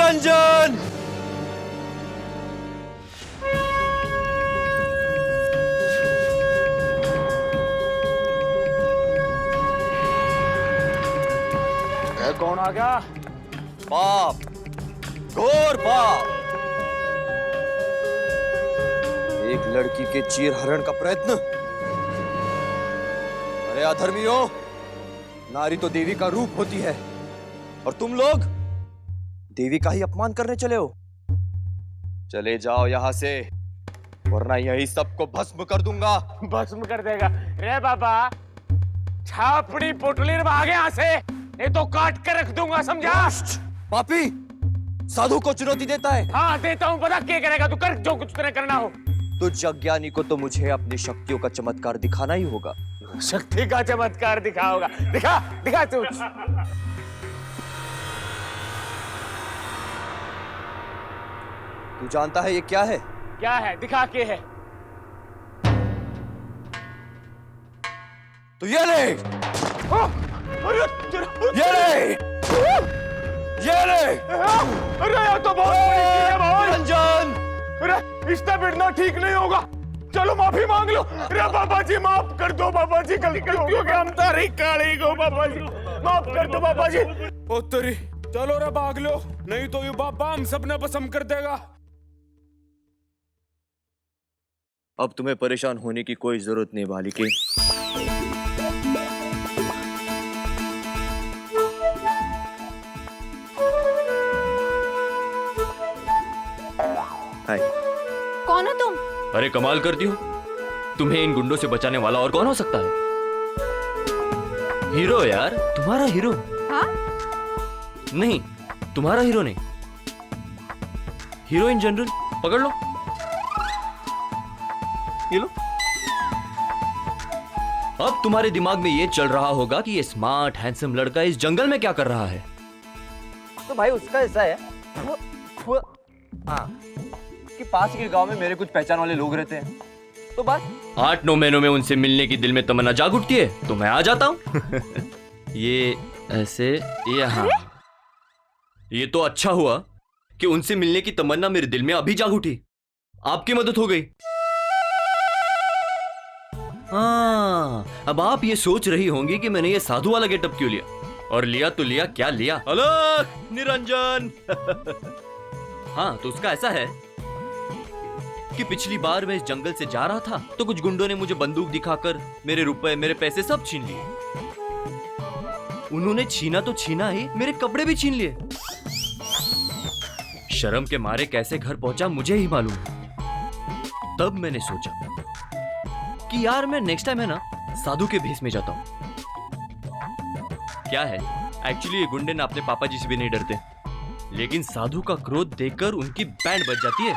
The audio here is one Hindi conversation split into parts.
निरंजन! कौन आ गया? पाप, घोर पाप। एक लड़की के चीर हरण का प्रयत्न। अरे अधर्मियों, नारी तो देवी का रूप होती है और तुम लोग देवी का ही अपमान करने चले हो। चले जाओ यहां से, वरना यही सबको भस्म कर दूंगा। भस्म कर देगा रे बाबा? छापड़ी पोटली भाग यहाँ से, नहीं तो काट कर रख दूंगा, समझा? पापी साधु को चुनौती देता है। हाँ देता हूँ, पता क्या करेगा तू? कर जो कुछ तेरे करना हो। तुझ अज्ञानी को तो मुझे अपनी शक्तियों का चमत्कार दिखाना ही होगा। शक्ति का चमत्कार दिखाओगा? दिखा दिखा तू। तू जानता है ये क्या है? क्या है? दिखा के है। तो ये ले, ये ले, ये ले। अरे यार तो बहुत बड़ी चीज है भाई। निरंजन! अरे रिश्ता बिड़ना ठीक नहीं होगा, चलो माफी मांग लो। अरे बाबा जी माफ कर दो, बाबा जी गलती हो गया, हम तारी काली को, बाबा जी माफ कर दो बाबा जी। ओ तेरी, चलो रे भाग लो, नहीं तो ये बाबा हम सबने भस्म कर देगा। अब तुम्हें परेशान होने की कोई जरूरत नहीं बालिके। हाय। कौन हो तुम? अरे कमाल करती हो, तुम्हें इन गुंडों से बचाने वाला और कौन हो सकता है? हीरो यार, तुम्हारा हीरो। हाँ? नहीं, तुम्हारा हीरो नहीं, हीरो इन जनरल। पकड़ लो, ये लो। अब तुम्हारे दिमाग में ये चल रहा होगा कि ये स्मार्ट हैंडसम लड़का इस जंगल में क्या कर रहा है। तो भाई उसका ऐसा है हाँ, कि पास के गांव में मेरे कुछ पहचान वाले लोग रहते हैं, तो बस 8-9 महीनों में उनसे मिलने की दिल में तमन्ना जाग उठती है तो मैं आ जाता हूँ। ये ऐसे, ये हाँ, ये तो अच्छा हुआ कि उनसे मिलने की तमन्ना मेरे दिल में अभी जाग उठी, आपकी मदद हो गई। हाँ, अब आप ये सोच रही होंगी कि मैंने ये साधु वाला गेटअप क्यों लिया, और लिया तो लिया, क्या लिया? अलग निरंजन। हाँ, तो उसका ऐसा है कि पिछली बार मैं इस जंगल से जा रहा था तो कुछ गुंडों ने मुझे बंदूक दिखाकर मेरे रुपए, मेरे पैसे सब छीन लिए। उन्होंने छीना तो छीना ही, मेरे कपड़े भी छीन लिए। शर्म के मारे कैसे घर पहुंचा मुझे ही मालूम। तब मैंने सोचा कि यार मैं नेक्स्ट टाइम है ना साधु के भेष में जाता हूं। क्या है, एक्चुअली ये गुंडे ना अपने पापा जी से भी नहीं डरते, लेकिन साधु का क्रोध देखकर उनकी बैंड बज जाती है।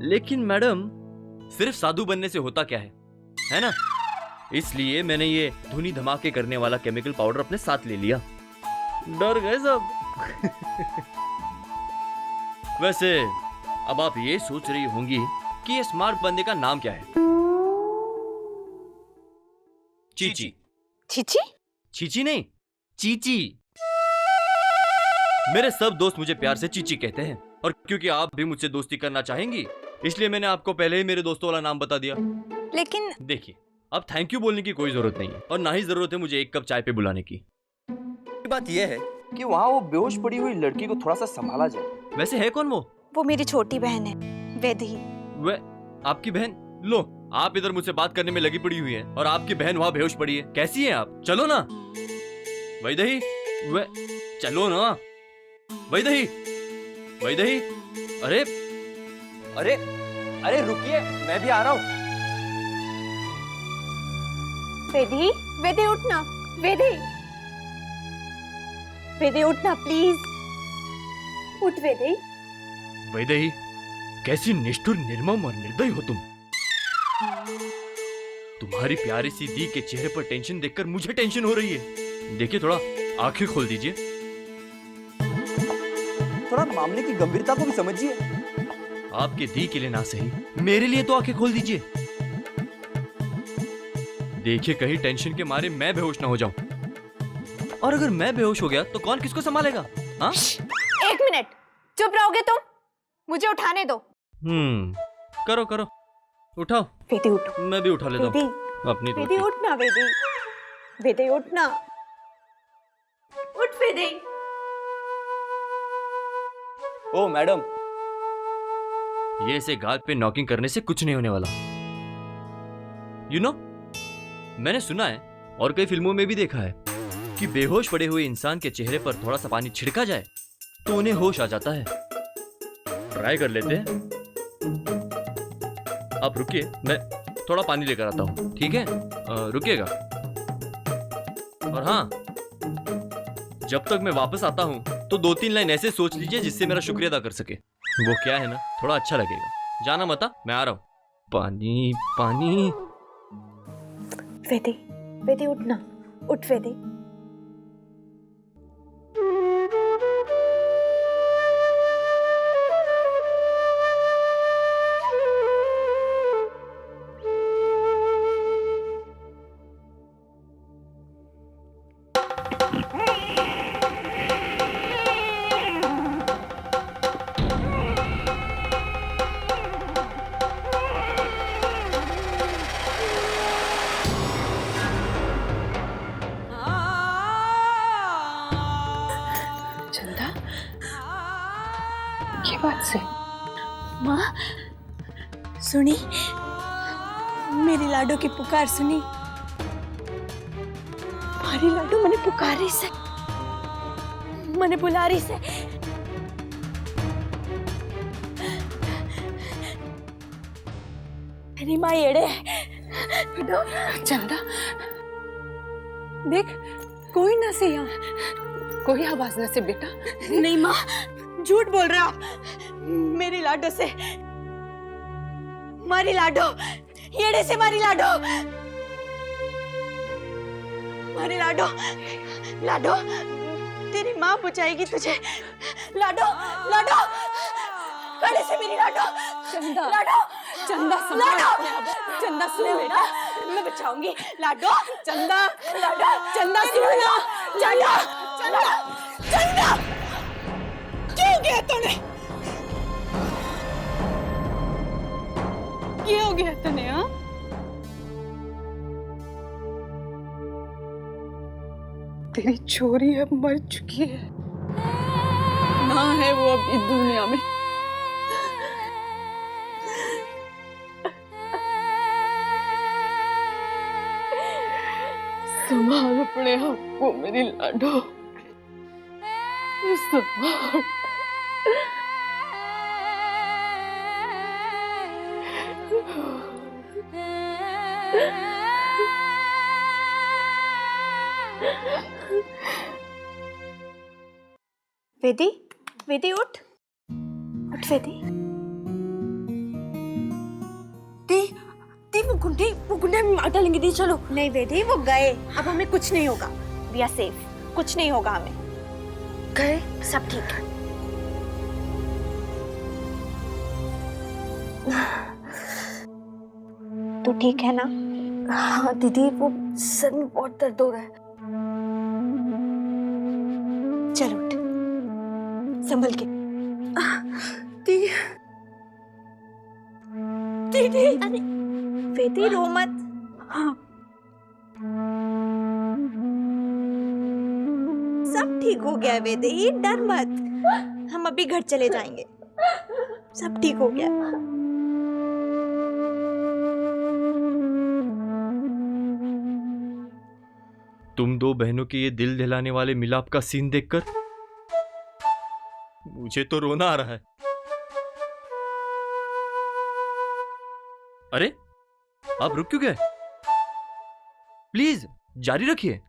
लेकिन मैडम, सिर्फ साधु बनने से होता क्या है ना? इसलिए मैंने ये धुनी धमाके करने वाला केमिकल पाउडर अपने साथ ले लिया। डर गए सब। वैसे अब आप ये सोच रही होंगी कि ये स्मार्ट बंदे का नाम क्या है? चीची। चीची? चीची नहीं, चीची। मेरे सब दोस्त मुझे प्यार से चीची कहते हैं, और क्योंकि आप भी मुझसे दोस्ती करना चाहेंगी इसलिए मैंने आपको पहले ही मेरे दोस्तों वाला नाम बता दिया। लेकिन देखिए, अब थैंक यू बोलने की कोई जरूरत नहीं है, और ना ही जरूरत है मुझे एक कप चाय पे बुलाने की। बात यह है कि वहाँ वो बेहोश पड़ी हुई लड़की को थोड़ा सा संभाला जाए। वैसे है कौन वो? वो मेरी छोटी बहन है, वेदी। वे आपकी बहन? लो, आप इधर मुझसे बात करने में लगी पड़ी हुई है और आपकी बहन वहाँ बेहोश पड़ी है। कैसी है आप? चलो ना वैदेही, वे चलो ना वैदेही, वैदेही। अरे अरे अरे रुकिए, मैं भी आ रहा हूँ। वेदी, वेदी उठना, वेदी, वेदी उठना प्लीज, उठ वेदी। वैदेही, कैसी निष्ठुर, निर्मम और निर्दयी हो तुम। तुम्हारी प्यारी सी दी के चेहरे पर टेंशन देखकर मुझे टेंशन हो रही है। देखिए, थोड़ा आंखें खोल दीजिए। थोड़ा मामले की गंभीरता को भी समझिए। आपके दी के लिए ना सही, मेरे लिए तो आंखें खोल दीजिए। देखिए, कहीं टेंशन के मारे मैं बेहोश ना हो जाऊं। और अगर मैं बेहोश हो गया तो कौन किसको संभालेगा? हाँ? 1 मिनट चुप रहोगे तुम? मुझे उठाने दो। करो करो, उठाओ। वेदी उठो। मैं भी उठा लेता वेदी, हूँ अपनी वेदी धोती। उठना। वेदी, वेदी उठना। उठ वेदी। ओ मैडम, ये ऐसे गाल पे नॉकिंग करने से कुछ नहीं होने वाला। यू नो, मैंने सुना है और कई फिल्मों में भी देखा है कि बेहोश पड़े हुए इंसान के चेहरे पर थोड़ा सा पानी छिड़का जाए तो उन्हें होश आ जाता है। ट्राई कर लेते हैं। आप रुकिए, मैं थोड़ा पानी लेकर आता हूँ, ठीक है? रुकिएगा। और हाँ, जब तक मैं वापस आता हूँ तो 2-3 लाइन ऐसे सोच लीजिए जिससे मेरा शुक्रिया अदा कर सके। वो क्या है ना, थोड़ा अच्छा लगेगा। जाना मत, मैं आ रहा हूँ। पानी पानी। वेदी, वेदी उठना। उठ वेदी। चंदा, ये बात से माँ सुनी? मेरी लाडो की पुकार सुनी? मारी लाडो मने पुकारी से, मने बुलारी से। मेरी माँ येड़े। चंदा, देख कोई ना से यहाँ, कोई आवाज ना से बेटा। नहीं माँ, झूठ बोल रहा। मेरी लाडो से, मारी लाडो, येड़े से मारी लाडो, मारी लाडो। लाडो, तेरी माँ बचाएगी तुझे। लाडो, लाडो, गले से मेरी लाडो। चंदा, लाडो, चंदा सुन, लाडो, चंदा सुन बेटा, बेटा, मैं बचाऊंगी। लाडो, चंदा, लाडो, चंदा मेरी सुन ना, चंदा, चंदा, चंदा, क्यों गया तूने? ये हो गया तने? हाँ, तेरी छोरी अब मर चुकी है, ना है वो अब इस दुनिया में। संभाल अपने आप को मेरी लाडो, संभाल। वेदी, वेदी उठ, उठ वेदी। वो गुंडे हमें मार डालेंगे। दी चलो। नहीं वेदी, वो गए, अब हमें कुछ नहीं होगा। वी आर सेफ, कुछ नहीं होगा हमें। गए, सब ठीक है। तू ठीक है ना? हाँ दीदी, वो सर में बहुत दर्द हो रहा है। चल उठ, संभल के। दीदी, अरे वेदी रो मत। हाँ, सब ठीक हो गया वेदी, डर मत। हम अभी घर चले जाएंगे, सब ठीक हो गया। तुम दो बहनों के ये दिल दहलाने वाले मिलाप का सीन देखकर मुझे तो रोना आ रहा है। अरे, आप रुक क्यों गए? प्लीज जारी रखिए।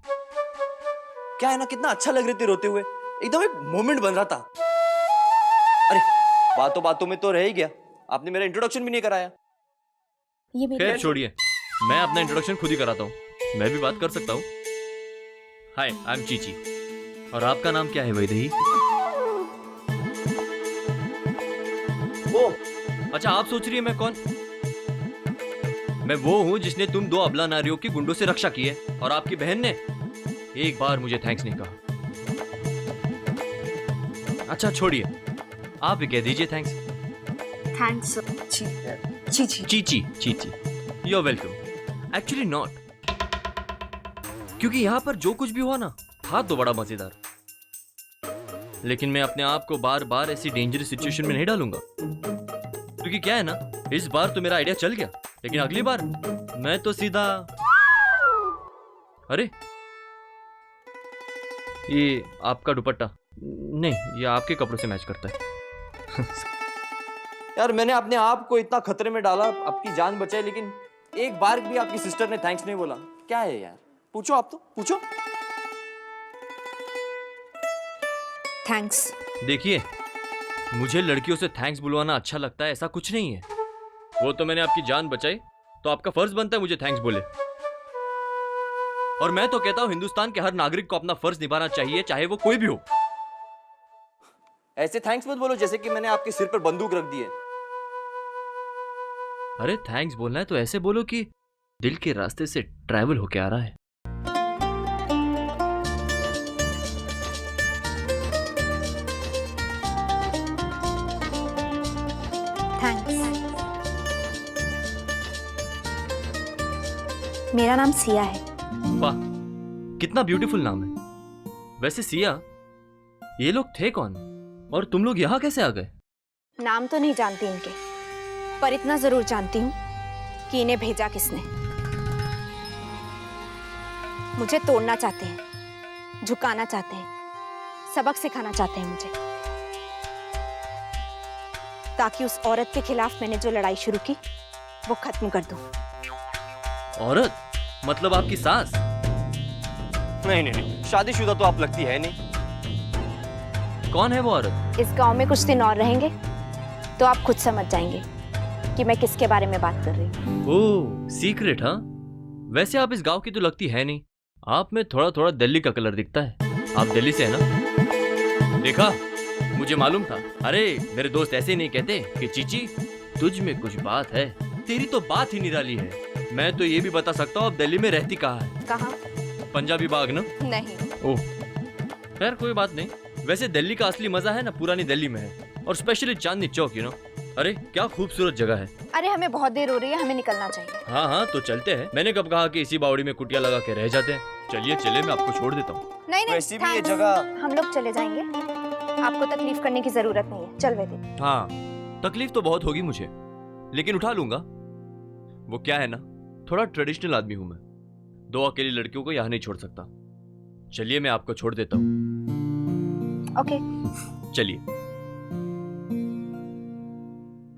क्या है ना, कितना अच्छा लग रहे थे रोते हुए, एकदम एक मोमेंट बन रहा था। अरे बातों बातों में तो रह ही गया, आपने मेरा इंट्रोडक्शन भी नहीं कराया। ये मेरी खैर छोड़िए, मैं अपना इंट्रोडक्शन खुद ही कराता हूँ। मैं भी बात कर सकता हूँ। हाय, आई एम चीची। और आपका नाम क्या है वैदेही? वो अच्छा, आप सोच रही है मैं कौन? मैं वो हूँ जिसने तुम दो अबला नारियों की गुंडों से रक्षा की है, और आपकी बहन ने एक बार मुझे थैंक्स नहीं कहा। अच्छा छोड़िए, आप ही कह दीजिए थैंक्स। थैंक्स। चीची चीची चीची, you are welcome. Actually not, क्योंकि यहां पर जो कुछ भी हुआ ना था तो बड़ा मजेदार, लेकिन मैं अपने आप को बार बार ऐसी डेंजरस सिचुएशन में नहीं डालूंगा। क्योंकि क्या है ना, इस बार तो मेरा आइडिया चल गया, लेकिन अगली बार मैं तो सीधा, अरे ये आपका दुपट्टा नहीं, ये आपके कपड़ों से मैच करता है। यार मैंने अपने आप को इतना खतरे में डाला, आपकी जान बचाई, लेकिन एक बार भी आपकी सिस्टर ने थैंक्स नहीं बोला। क्या है यार, पूछो आप तो पूछो। थैंक्स। देखिए, मुझे लड़कियों से थैंक्स बुलवाना अच्छा लगता है ऐसा कुछ नहीं है। वो तो मैंने आपकी जान बचाई, तो आपका फर्ज बनता है मुझे थैंक्स बोले। और मैं तो कहता हूं हिंदुस्तान के हर नागरिक को अपना फर्ज निभाना चाहिए, चाहे वो कोई भी हो। ऐसे थैंक्स मत बोलो जैसे कि मैंने आपके सिर पर बंदूक रख दी है। अरे थैंक्स बोलना है तो ऐसे बोलो कि दिल के रास्ते से ट्रैवल होके आ रहा है। थैंक्स। मेरा नाम सिया है। वाह, कितना ब्यूटीफुल नाम है। वैसे सिया, ये लोग थे कौन और तुम लोग यहाँ कैसे आ गए? नाम तो नहीं जानती इनके, पर इतना जरूर जानती हूँ कि इन्हें भेजा किसने। मुझे तोड़ना चाहते हैं, झुकाना चाहते हैं, सबक सिखाना चाहते हैं मुझे, ताकि उस औरत के खिलाफ मैंने जो लड़ाई शुरू की वो खत्म कर दूं। औरत मतलब आपकी सास? नहीं नहीं नहीं, शादीशुदा तो आप लगती है नहीं। कौन है वो औरत? इस गांव में कुछ दिन और रहेंगे तो आप खुद समझ जाएंगे कि मैं किसके बारे में बात कर रही हूँ। ओह, सीक्रेट हाँ? वैसे आप इस गांव की तो लगती है नहीं, आप में थोड़ा थोड़ा दिल्ली का कलर दिखता है। आप दिल्ली से है ना? देखा, मुझे मालूम था। अरे मेरे दोस्त ऐसे ही नहीं कहते कि चीची तुझ में कुछ बात है। तेरी तो बात ही निराली है। मैं तो ये भी बता सकता हूँ आप दिल्ली में रहती कहाँ है? कहाँ? पंजाबी बाग ना? नहीं। ओह खैर कोई बात नहीं। वैसे दिल्ली का असली मजा है ना पुरानी दिल्ली में है, और specially Chandni Chowk, you know. अरे क्या खूबसूरत जगह है। अरे हमें बहुत देर हो रही है, हमें निकलना चाहिए। हाँ हाँ तो चलते हैं। मैंने कब कहा कि इसी बावड़ी में कुटिया लगा के रह जाते हैं। चलिए चले, मैं आपको छोड़ देता हूँ। नहीं वैसे भी ये thanks। जगह, हम लोग चले जाएंगे, आपको तकलीफ करने की जरूरत नहीं है। चल वेदी। हाँ तकलीफ तो बहुत होगी मुझे, लेकिन उठा लूंगा। वो क्या है ना, थोड़ा ट्रेडिशनल आदमी हूं मैं, दो अकेली लड़कियों को यहाँ नहीं छोड़ सकता। चलिए मैं आपको छोड़ देता हूँ। ओके। चलिए।